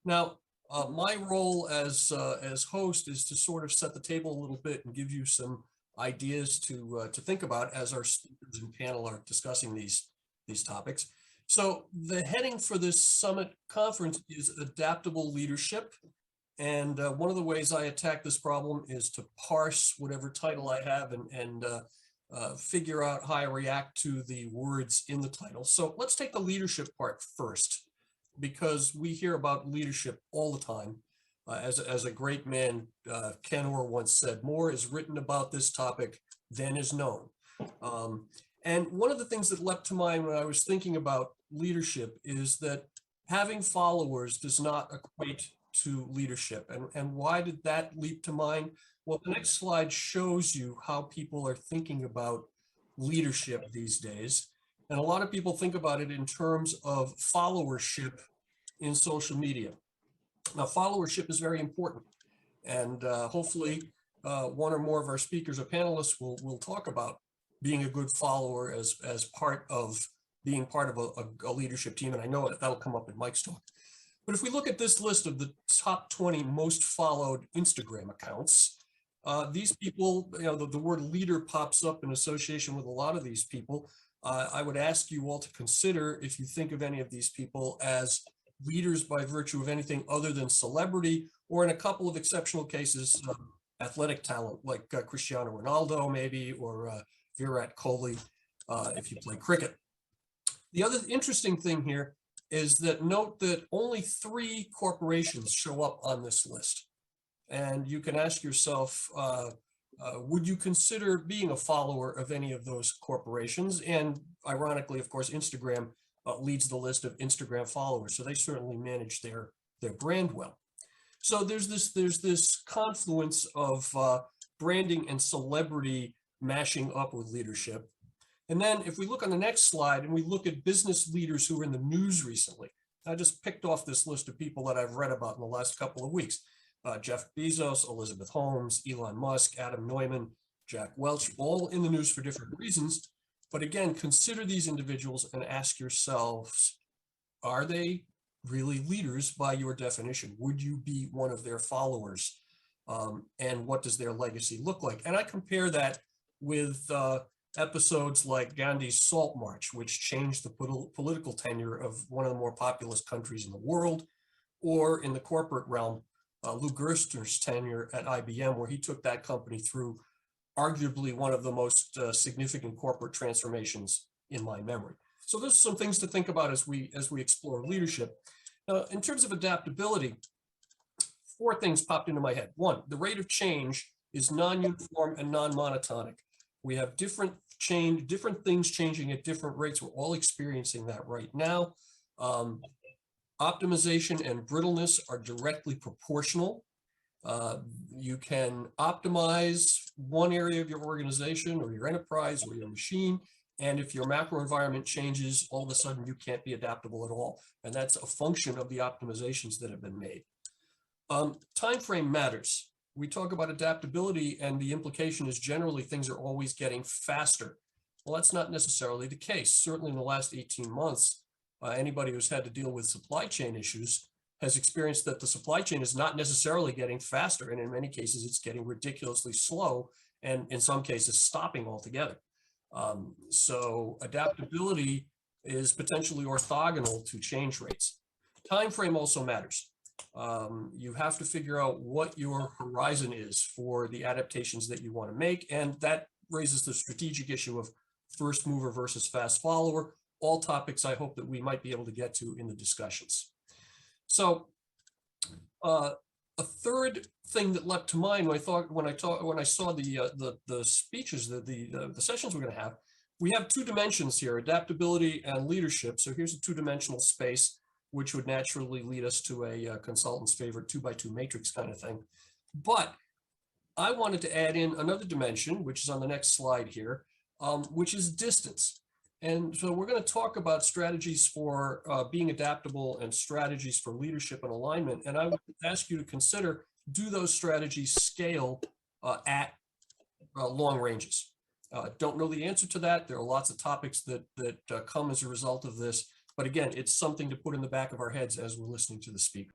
Now, my role as host is to sort of set the table a little bit and give you some ideas to think about as our speakers and panel are discussing these topics. So the heading for this summit conference is Adaptable Leadership. And one of the ways I attack this problem is to parse whatever title I have and figure out how I react to the words in the title. So let's take the leadership part first, because we hear about leadership all the time. As a great man, Ken Orr once said, more is written about this topic than is known. And one of the things that leapt to mind when I was thinking about leadership is that having followers does not equate to leadership. And why did that leap to mind? Well, the next slide shows you how people are thinking about leadership these days. And a lot of people think about it in terms of followership in social media. Now, followership is very important. And hopefully one or more of our speakers or panelists will talk about being a good follower as part of being part of a leadership team. And I know that'll come up in Mike's talk. But if we look at this list of the top 20 most followed Instagram accounts, these people, the word leader pops up in association with a lot of these people. I would ask you all to consider if you think of any of these people as leaders by virtue of anything other than celebrity, or in a couple of exceptional cases, athletic talent like Cristiano Ronaldo maybe, or Virat Kohli if you play cricket. The other interesting thing here is that note that only 3 corporations show up on this list. And you can ask yourself, would you consider being a follower of any of those corporations? And ironically, of course, Instagram leads the list of Instagram followers. So they certainly manage their brand well. So there's this confluence of branding and celebrity mashing up with leadership. And then if we look on the next slide and we look at business leaders who are in the news recently, I just picked off this list of people that I've read about in the last couple of weeks. Jeff Bezos, Elizabeth Holmes, Elon Musk, Adam Neumann, Jack Welch, all in the news for different reasons. But again, consider these individuals and ask yourselves, are they really leaders by your definition? Would you be one of their followers? And what does their legacy look like? And I compare that with episodes like Gandhi's Salt March, which changed the political tenure of one of the more populous countries in the world, or in the corporate realm, Lou Gerstner's tenure at IBM, where he took that company through arguably one of the most significant corporate transformations in my memory. So there's some things to think about as we explore leadership. In terms of adaptability, 4 things popped into my head. 1, the rate of change is non-uniform and non-monotonic. We have different things changing at different rates. We're all experiencing that right now. Optimization and brittleness are directly proportional. You can optimize one area of your organization or your enterprise or your machine, and if your macro environment changes, all of a sudden you can't be adaptable at all. And that's a function of the optimizations that have been made. Time frame matters. We talk about adaptability, and the implication is generally things are always getting faster. Well, that's not necessarily the case. Certainly in the last 18 months, anybody who's had to deal with supply chain issues has experienced that the supply chain is not necessarily getting faster. And in many cases, it's getting ridiculously slow, and in some cases, stopping altogether. So adaptability is potentially orthogonal to change rates. Time frame also matters. You have to figure out what your horizon is for the adaptations that you want to make. And that raises the strategic issue of first mover versus fast follower, all topics I hope that we might be able to get to in the discussions. So a third thing that leapt to mind when I saw the speeches, the sessions we're going to have, we have 2 dimensions here, adaptability and leadership. So here's a 2-dimensional space, which would naturally lead us to a consultant's favorite 2x2 matrix kind of thing. But I wanted to add in another dimension, which is on the next slide here, which is distance. And so we're going to talk about strategies for being adaptable and strategies for leadership and alignment. And I would ask you to consider, do those strategies scale at long ranges? Don't know the answer to that. There are lots of topics that come as a result of this. But again, it's something to put in the back of our heads as we're listening to the speaker.